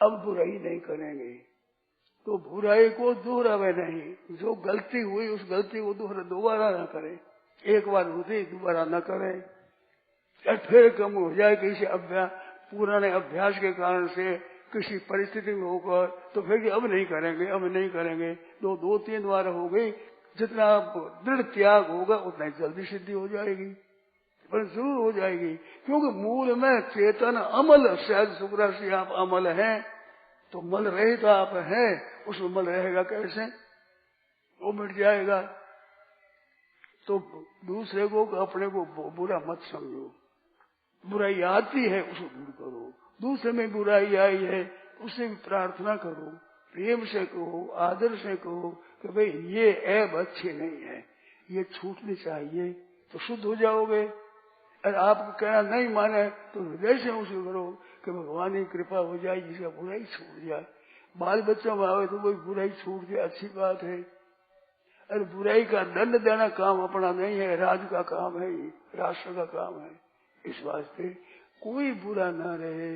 अब बुराई नहीं करेंगे। तो बुराई को दोहरावे नहीं, जो गलती हुई उस गलती को दोबारा न करें। एक बार होती दोबारा न करें। या फिर कम हो जाए किसी अभ्यास, पुराने अभ्यास के कारण से किसी परिस्थिति में होकर, तो फिर अब नहीं करेंगे, अब नहीं करेंगे। तो 2-3 बार हो गई, जितना दृढ़ त्याग होगा उतना जल्दी सिद्धि हो जाएगी, पर जरूर हो जाएगी। क्योंकि मूल में चेतन अमल, शायद शुक्र से आप अमल हैं, तो मल रहित आप हैं, उसमें मल रहेगा कैसे? वो मिट जाएगा। तो दूसरे को, अपने को बुरा मत समझो। बुराई आती है उसको दूर करो। दूसरे में बुराई आई है उससे भी प्रार्थना करो, प्रेम से कहो, आदर से कहो कि भाई ये ऐब अच्छी नहीं है, ये छूटनी चाहिए, तो शुद्ध हो जाओगे। और आप कहना नहीं माने तो हृदय से उसे करो कि भगवान की कृपा हो जाए, जिसका बुराई छूट जाए। बाल बच्चों में आवे तो कोई बुराई छूट जाए, अच्छी बात है। और बुराई का दंड देना काम अपना नहीं है, राज का काम है, राष्ट्र का काम है। इस वास्ते कोई बुरा ना रहे,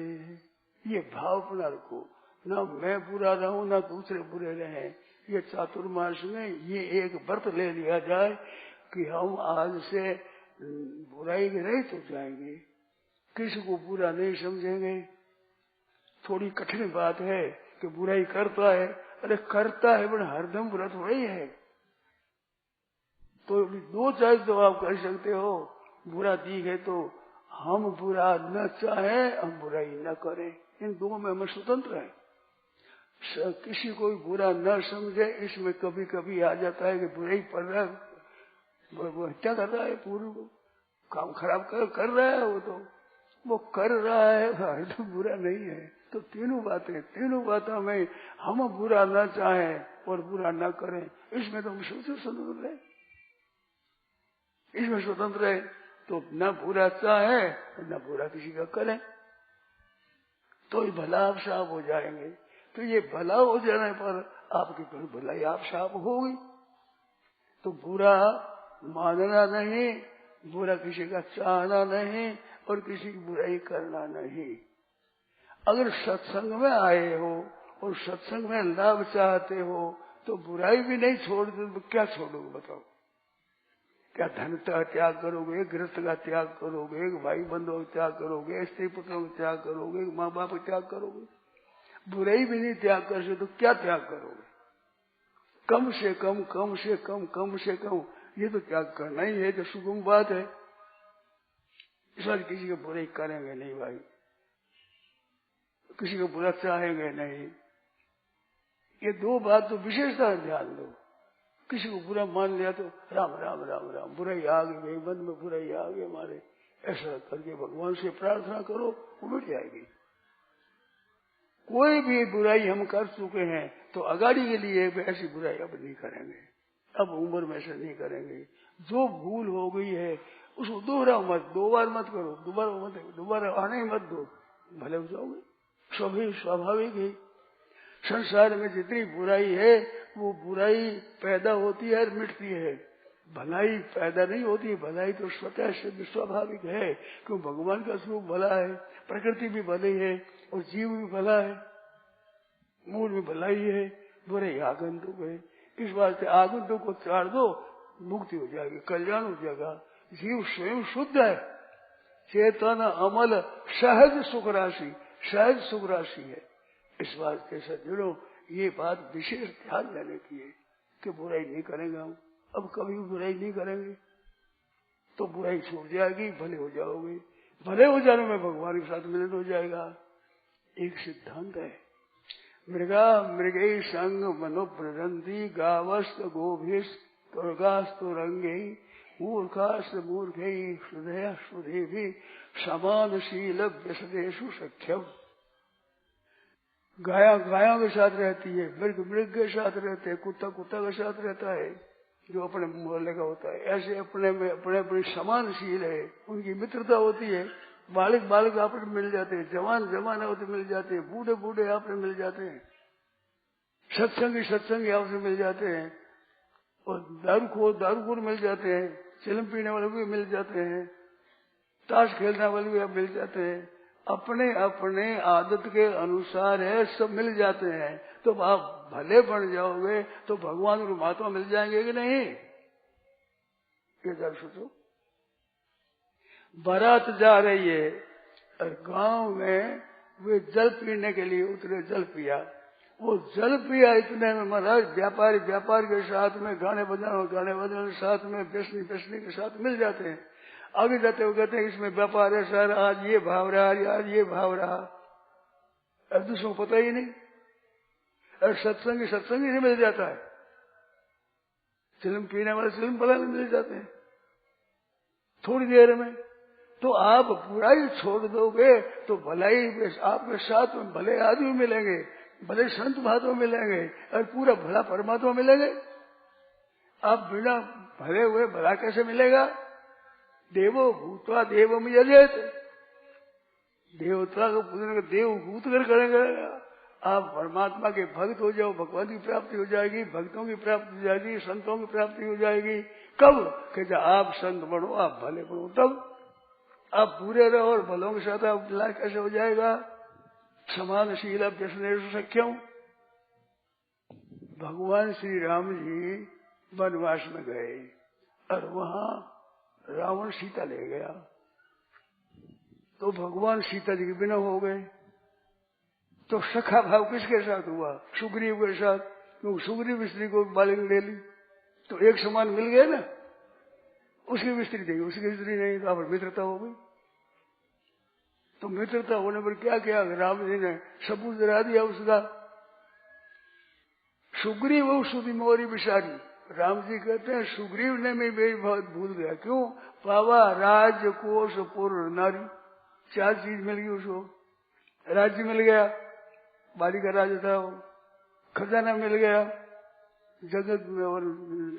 ये भाव अपना रखो। ना मैं बुरा रहूं, ना दूसरे बुरे रहे। ये चातुर्मास में ये एक व्रत ले लिया जाए कि हम आज से बुराई के रहित हो जाएंगे, किसी को बुरा नहीं समझेंगे। थोड़ी कठिन बात है कि बुराई करता है। अरे करता है पर हरदम बुरा थोड़ा ही है। तो दो चॉइस तो आप कर सकते हो, बुरा दिखे तो हम बुरा न चाहें, हम बुराई न करें, इन दोनों में हम स्वतंत्र हैं। किसी को बुरा न समझे, इसमें कभी कभी आ जाता है कि बुराई पड़ रहा है, वो हत्या कर रहा है, पूर्व काम खराब कर रहा है, वो कर रहा है तो बुरा नहीं है। तो तीनों बातों में हम बुरा न चाहें और बुरा न करें, इसमें तो हम स्वतंत्र है। इसमें स्वतंत्र है तो न बुरा चाहे न बुरा किसी का करें, तो ये भला आप साफ हो जाएंगे। तो ये भला हो जाने पर आपकी भलाई आप साफ होगी। तो बुरा मानना नहीं, बुरा किसी का चाहना नहीं और किसी की बुराई करना नहीं। अगर सत्संग में आए हो और सत्संग में लाभ चाहते हो तो बुराई भी नहीं छोड़ते तो क्या छोड़ोगे बताओ? क्या धन का त्याग करोगे, गृहस्थ का त्याग करोगे, भाई बंधुओं का त्याग करोगे, स्त्री पुत्रों का त्याग करोगे, माँ बाप का त्याग करोगे? बुराई भी नहीं त्याग कर सकते तो क्या त्याग करोगे? कम से कम ये तो त्याग करना ही है। तो सुगम बात है। इस बार किसी को बुराई करेंगे नहीं भाई, किसी को बुरा चाहेंगे नहीं। ये दो बात तो विशेषता ध्यान दो। किसी को बुरा मान लिया तो राम राम राम राम, बुराई आ गई, मन में बुराई आ गई हमारे, ऐसा करके भगवान से प्रार्थना करो, वो मिट जाएगी। कोई भी बुराई हम कर चुके हैं तो अगाड़ी के लिए ऐसी बुराई अब नहीं करेंगे, अब उम्र में से नहीं करेंगे। जो भूल हो गई है उसको दोहराओ मत, 2 बार मत करो, दोबारा आने मत दो, भले हो जाओगे। स्वाभाविक है। संसार में जितनी बुराई है वो बुराई पैदा होती है और मिटती है, भलाई पैदा नहीं होती। भलाई तो स्वतः सिद्ध स्वाभाविक है, क्यों भगवान का स्वरूप भला है, प्रकृति भी भली है और जीव भी भला है, मूल में भलाई है। बुराई आगंतुक है। इस बात से आगंतुक को चार दो, मुक्ति हो जाएगी, कल्याण हो जाएगा। जीव स्वयं शुद्ध है, चेतन अमल सहज सुख राशि है। इस बात के सज्जनों ये बात विशेष ध्यान देने की है कि बुराई नहीं करेंगे हम, अब कभी भी बुराई नहीं करेंगे तो बुराई छूट जाएगी, भले हो जाओगे। भले हो जाने में भगवान के साथ मिलन हो जाएगा। एक सिद्धांत है, मृगा मृगे संग मनो प्रदंती गावस्त गोभिस्तुर्गास्तु रंगे मूर्खास्त मूर्खे श्रुधया श्रुधे भी समानशील व्यसनेषु सख्यम। गायों के साथ रहती है, मृग के साथ रहते हैं, कुत्ता के साथ रहता है जो अपने मोहल्ले का होता है। ऐसे अपने समानशील है, उनकी मित्रता होती है। बालक आपस में मिल जाते हैं, जवान आपस में मिल जाते हैं, बूढ़े आपस में मिल जाते हैं, सत्संगी आपस में मिल जाते हैं, और दारूखोर मिल जाते हैं, चिलम पीने वाले भी मिल जाते हैं, ताश खेलने वाले भी मिल जाते हैं। अपने आदत के अनुसार है, सब मिल जाते हैं। तो आप भले बन जाओगे तो भगवान और महात्मा मिल जाएंगे कि नहीं? ये जरा सोचो। बारात जा रही है और गांव में वे जल पीने के लिए उतरे, जल पिया। वो जल पिया इतने में महाराज व्यापार के साथ में गाने बजाने के साथ में बेचने के साथ मिल जाते हैं। आगे जाते हुए कहते हैं इसमें व्यापार है सर, आज ये भाव रहा, आज ये भाव रहा, अब दूसरों को पता ही नहीं। और सत्संगी से मिल जाता है, चिलम पीने वाले चिलम पलाने मिल जाते हैं थोड़ी देर में। तो आप बुराई छोड़ दोगे तो भलाई आपके साथ में भले आदमी मिलेंगे, भले संत महात्मा मिलेंगे और पूरा भला परमात्मा मिलेंगे। आप बिना भले हुए भला कैसे मिलेगा? देवो भूतवा देवम यजेत, देवता को पूजन देव भूत कर करेंगे। आप परमात्मा के भक्त हो जाओ, भगवान की प्राप्ति हो जाएगी, भक्तों की प्राप्ति हो जाएगी, संतों की प्राप्ति हो जाएगी। कब? कि जब आप संत बनो, आप भले बनो, तब आप बुरे रहो और भलों के साथ आप मिला कैसे हो जाएगा? समानशील व्यसनेषु सख्यम। भगवान श्री राम जी वनवास में गए और वहां रावण सीता ले गया, तो भगवान सीता जी के बिना हो गए। तो सखा भाव किसके साथ हुआ? सुग्रीव के साथ। क्योंकि सुग्रीव स्त्री को बालिक ले ली तो एक समान मिल गया ना, उसकी भी स्त्री नहीं, उसकी स्त्री नहीं, तो आप मित्रता हो गई। तो मित्रता होने पर क्या किया? राम जी ने सबूत जरा दिया उसका। सुग्रीव सुधी मोरी बिसारी, राम जी कहते हैं सुग्रीव ने मैं बहुत भूल गया। क्यों? पावा राज्य कोश पुर नारी, 4 चीज मिल गई उसको। राज्य मिल गया, बाली का राज्य था वो, खजाना मिल गया जगत में, और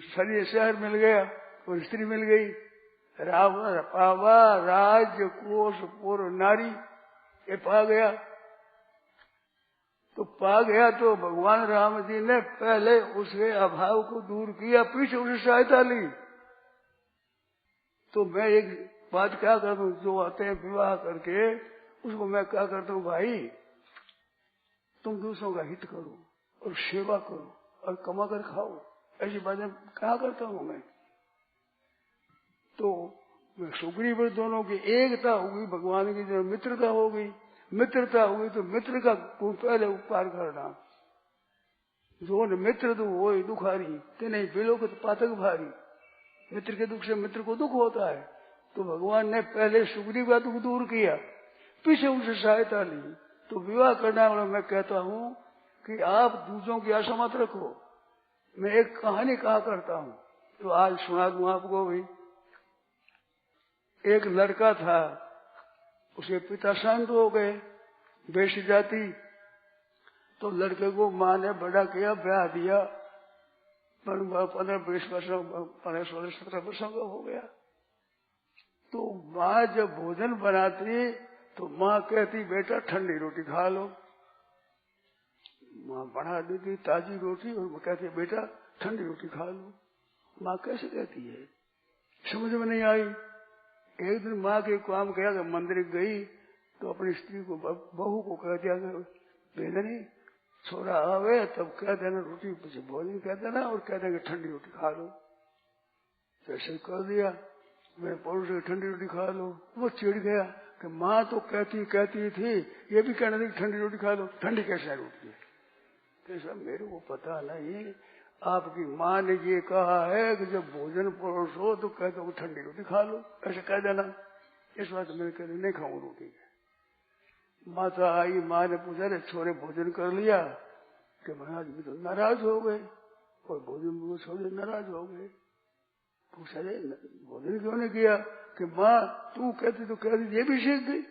शरीर शहर मिल गया, और स्त्री मिल गई। पावा राज्य कोश पुर नारी, ये पा गया। तो पा गया तो भगवान राम जी ने पहले उसके अभाव को दूर किया, पीछे उसे सहायता ली। तो मैं एक बात क्या करता हूँ, जो आते हैं विवाह करके, उसको मैं क्या करता हूँ, भाई तुम दूसरों का हित करो और सेवा करो और कमा कर खाओ, ऐसी बातें क्या करता हूँ मैं। तो सुग्रीव दोनों की एकता हो गई, भगवान की जो मित्रता हो गई, मित्रता हो गई तो मित्र का पहले उपकार करना। जो न मित्र दु वो दुखारी, ते नहीं बिलो को पातक भारी। मित्र के दुख से मित्र को दुख होता है। तो भगवान ने पहले सुग्रीव का दुख दूर किया, पीछे उनसे सहायता ली। तो विवाह करने वाला मैं कहता हूँ कि आप दूसरों की आशा मत रखो। मैं एक कहानी कहा करता हूँ, तो आज सुना दूं आपको भी। एक लड़का था, उसके पिता संत हो गए, बेशी जाति। तो लड़के को माँ ने बड़ा किया, ब्याह दिया, 15-20 वर्ष, 15-16-17 वर्षों का हो गया। तो माँ जब भोजन बनाती तो माँ कहती बेटा ठंडी रोटी खा लो। माँ बना देती ताजी रोटी और वो कहती बेटा ठंडी रोटी खा लो। माँ कैसे कहती है, समझ में नहीं आई। एक दिन माँ के काम किया कि मंदिर गई तो अपनी स्त्री को, बहू को कह दिया बेदनी छोरा आवे तब कह देना रोटी भोजन कह देना और कह देंगे ठंडी रोटी खा लो। तो ऐसे कर दिया, मेरे पड़ोस से ठंडी रोटी खा लो। वो चिढ़ गया कि माँ तो कहती थी, ये भी कहना थी ठंडी रोटी खा लो, ठंडी कैसे रोटी है। तो सब मेरे को पता नहीं, आपकी माँ ने ये कहा है कि जब भोजन परोसो तो कह दो ठंडी रोटी खा लो, ऐसे कह देना। इस बात मैंने कह नहीं खाऊं रोटी। माता आई, माँ ने पूछा रे छोरे भोजन कर लिया? कि महाराज भी तो नाराज हो गए, और भोजन को छोड़े नाराज हो गए। पूछा रे भोजन क्यों नहीं किया? कि माँ तू कहती तो कहती ये भी सीख गई,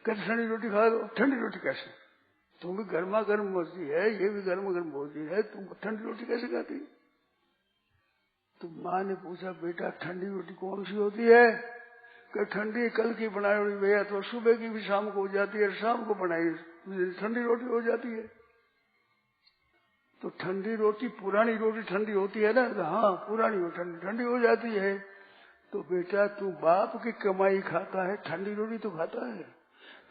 कहती ठंडी रोटी खा लो। ठंडी रोटी कैसे? तुम भी गर्मा गर्म होती है, ये भी गर्मा गर्म होती है, तुम ठंडी रोटी कैसे खाती? तो माँ ने पूछा बेटा ठंडी रोटी कौन सी होती है? कि ठंडी कल की बनाई हुई भैया तो सुबह की भी शाम को हो जाती है, शाम को बनाई ठंडी रोटी हो जाती है। तो ठंडी रोटी, पुरानी रोटी ठंडी होती है ना? तो हाँ पुरानी ठंडी हो जाती है। तो बेटा तू बाप की कमाई खाता है, ठंडी रोटी तो खाता है।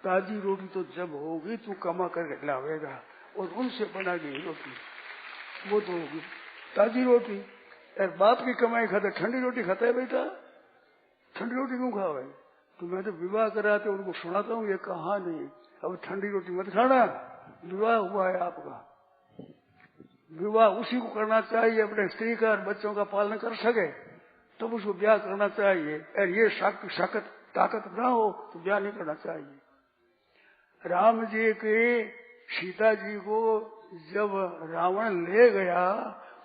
ताजी रोटी तो जब होगी तू कमा कर लावेगा, और उनसे बना गई रोटी वो तो होगी ताजी रोटी। यार बाप की कमाई खाता, ठंडी रोटी खाता है बेटा? ठंडी रोटी क्यों खावे? तो मैं तो विवाह कराते उनको सुनाता हूँ ये कहानी। अब ठंडी रोटी मत खाना, विवाह हुआ है आपका, विवाह उसी को करना चाहिए अपने स्त्री का और बच्चों का पालन कर सके तब तो उसको ब्याह करना चाहिए। और ये ताकत ना हो तो ब्याह नहीं करना चाहिए। राम जी के सीता जी को जब रावण ले गया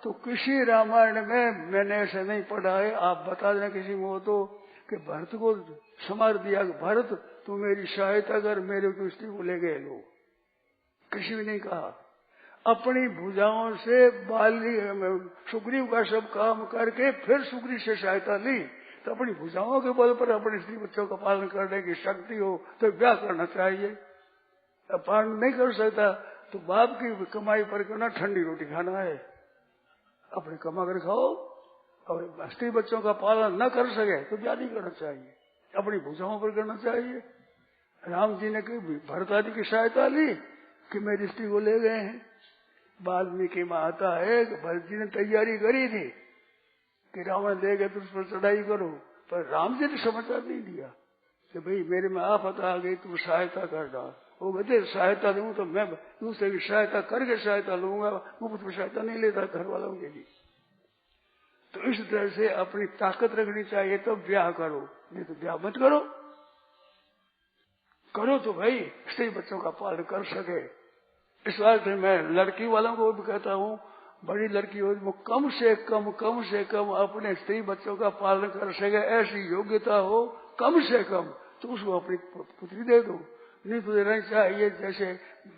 तो किसी रामायण में मैंने ऐसा नहीं पढ़ा है, आप बता देना किसी में हो तो, कि भरत को संवार दिया कि भरत तू मेरी सहायता कर, मेरे को स्त्री को ले गए लोग, किसी भी नहीं कहा। अपनी भुजाओं से बाली सुग्रीव का सब काम करके फिर सुग्रीव से सहायता ली। तो अपनी भुजाओं के बल पर अपने स्त्री बच्चों का पालन करने की शक्ति हो तो ब्याह करना चाहिए। पालन नहीं कर सकता तो बाप की कमाई पर करना, ठंडी रोटी खाना है, अपने कमा कर खाओ। और स्त्री बच्चों का पालन न कर सके तो ब्याह नहीं करना चाहिए, अपनी भुजाओं पर करना चाहिए। राम जी ने भरत आदि की सहायता ली कि मेरी स्त्री को ले गए हैं। वाल्मीकि में आता है कि भरत जी ने तैयारी करी थी कि रावण ले गए तो उस पर चढ़ाई करो, पर राम जी ने समाचार नहीं दिया कि भाई मेरे में आफत आ गई, तुम सहायता कर डाल। वो कहते सहायता दूं तो मैं दूसरे की सहायता करके सहायता लूंगा, मुफ्त में सहायता नहीं लेता घर वालों के लिए। तो इस तरह से अपनी ताकत रखनी चाहिए। तो ब्याह करो, नहीं तो ब्याह मत करो। करो तो भाई स्त्री बच्चों का पालन कर सके। इस वास्ते मैं लड़की वालों को भी कहता हूँ, बड़ी लड़की हो वो कम से कम अपने स्त्री बच्चों का पालन कर सके, ऐसी योग्यता हो कम से कम, तो उसको अपनी पुत्री दे दो। नहीं तो देना चाहिए जैसे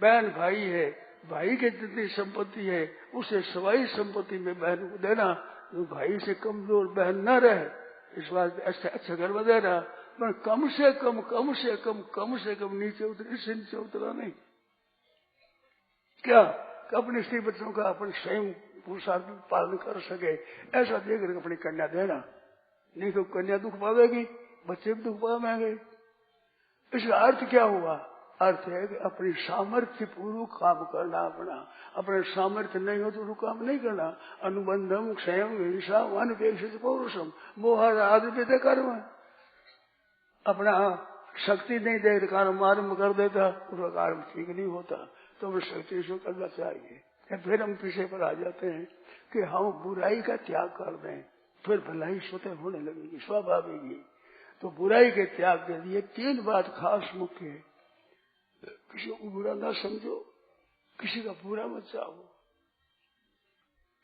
बहन भाई है, भाई के जितनी संपत्ति है उसे सवाई संपत्ति में बहन को देना। तो भाई से कमजोर बहन न रहे, इस बात अच्छा घर में देना, पर कम से कम नीचे उतर, इससे नीचे उतरा नहीं। क्या अपने स्त्री बच्चों का अपन स्वयं पुरुषार्थ पालन कर सके, ऐसा देख कर अपनी कन्या देना। नहीं तो कन्या दुख पावेगी, बच्चे भी दुख पावेंगे। इसका अर्थ क्या हुआ? अर्थ है कि अपनी सामर्थ्य पूर्वक काम करना। अपने सामर्थ्य नहीं हो तो काम नहीं करना। अनुबंधम क्षयम हिंसा अनपेक्षित पौरुषम मोहर आदि कर्म। अपना शक्ति नहीं दे कर्म आरम्भ कर देता, उसका कर्म ठीक नहीं होता। तो हमें शक्ति से करना चाहिए। फिर हम पीछे पर आ जाते हैं कि हम बुराई का त्याग कर दें, फिर भलाई स्वतः होने लगेगी, स्वाभाविक ही। तो बुराई के त्याग के लिए 3 बात खास मुख्य है। किसी को बुरा ना समझो, किसी का बुरा मत चाहो।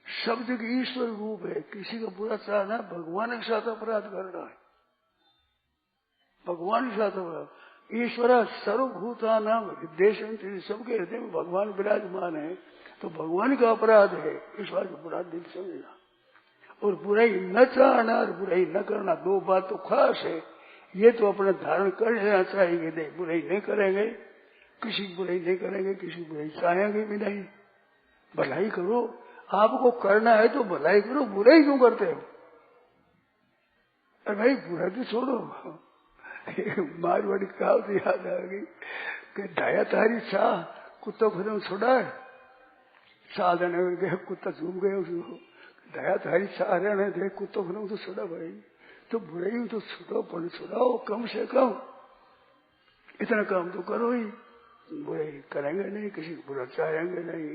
शब्द की ईश्वर रूप है, किसी का बुरा चाहना भगवान के साथ अपराध करना है। भगवान के साथ अपराध। ईश्वर सर्वभूता नाम देश सबके हृदय में भगवान विराजमान है, तो भगवान का अपराध है। इस बात को बुरा दिल समझना और बुराई न चाहना और बुराई न करना, 2 बात तो खास है। ये तो अपना धारण कर लेना चाहिए। नहीं बुराई नहीं करेंगे, किसी की बुराई नहीं करेंगे, किसी की बुराई चाहेंगे भी नहीं। भलाई करो, आपको करना है तो भलाई करो, बुराई क्यों करते हो? अरे भाई बुरा तो छोड़ो। मारवाड़ी कहावत याद आ गई कि ढाया तारी चाह कुत्ता खुद छोड़ा है। साधन गए कुत्ता झूम गए उसको, ढाया तारी चाह रहने थे, कुत्ता खुद तो छोड़ा भाई। तो बुराई तो छुड़ो, पर छुड़ाओ कम से कम, इतना काम तो करो ही। बुराई करेंगे नहीं, किसी को बुरा चाहेंगे नहीं,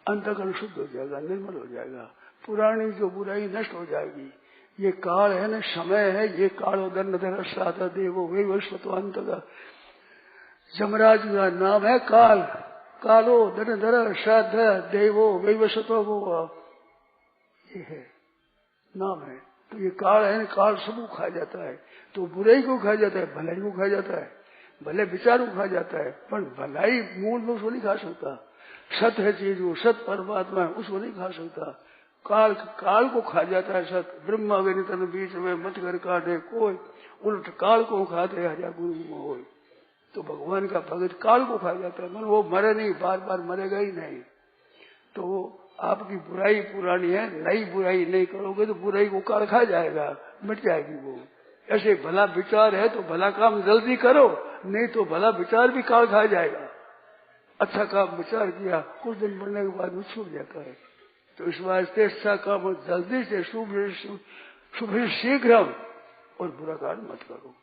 अंतःकरण शुद्ध हो जाएगा, निर्मल हो जाएगा, पुरानी जो बुराई नष्ट हो जाएगी। ये काल है ना, समय है, ये कालो दंड श्राद्ध देवो वे वैश्वत्वांत का जमराज का नाम है काल। कालो दंड श्राद्ध देवो वे वैश्वत्व, ये है नाम है। तो ये काल है, काल सबको खा जाता है। तो बुराई को खा जाता है, भलाई को खा जाता है, भले विचार को खा जाता है, पर भलाई मूल में उसको नहीं खा सकता। सत है चीज, वो सत परमात्मा है, उसको नहीं खा सकता। काल को खा जाता है सत। ब्रह्मा विनितन बीच में मत कर काटे कोई, उल्ट काल को खाते हजार गुरु हो। तो भगवान का भगत काल को खा जाता है, वो मरे नहीं, बार बार मरेगा ही नहीं। तो आपकी बुराई पुरानी है, नई बुराई नहीं करोगे तो बुराई को काल खा जाएगा, मिट जाएगी वो। ऐसे भला विचार है तो भला काम जल्दी करो, नहीं तो भला विचार भी काल खा जाएगा। अच्छा काम विचार किया, कुछ दिन बढ़ने के बाद वो छूट जाता है। तो इस वास्ते अच्छा काम जल्दी से शुभ शीघ्र और बुरा काम मत करो।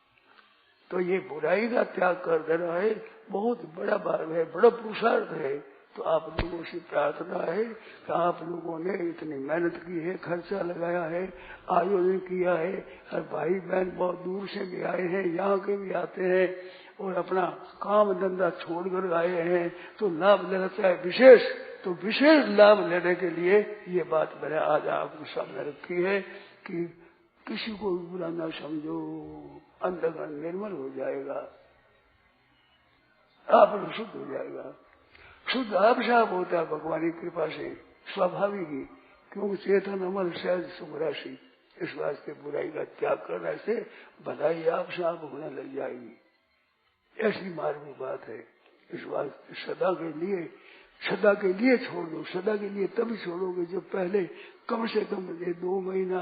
तो ये बुराई का त्याग कर देना है, बहुत बड़ा भाग है, बड़ा पुरुषार्थ है। तो आप लोगों से प्रार्थना है कि आप लोगों ने इतनी मेहनत की है, खर्चा लगाया है, आयोजन किया है, और भाई बहन बहुत दूर से भी आए हैं, यहाँ के भी आते हैं और अपना काम धंधा छोड़कर आए हैं, तो लाभ लेना चाहे विशेष, तो विशेष लाभ लेने के लिए ये बात मैंने आज आपके सामने रखी है कि किसी को भी बुरा ना समझो, अंतःकरण निर्मल हो जाएगा, आप शुद्ध हो जाएगा। शुद्ध आप साफ होता है भगवान की कृपा से, स्वाभाविक ही, क्योंकि चेतन अमल सहज सुख राशि। इस वास्ते बुराई का त्याग करने से भलाई आप साफ होने लग जाएगी। ऐसी मार्मिक बात है। इस वास्ते सदा के लिए छोड़ दो। सदा के लिए तभी छोड़ोगे जब पहले कम से कम 2 महीना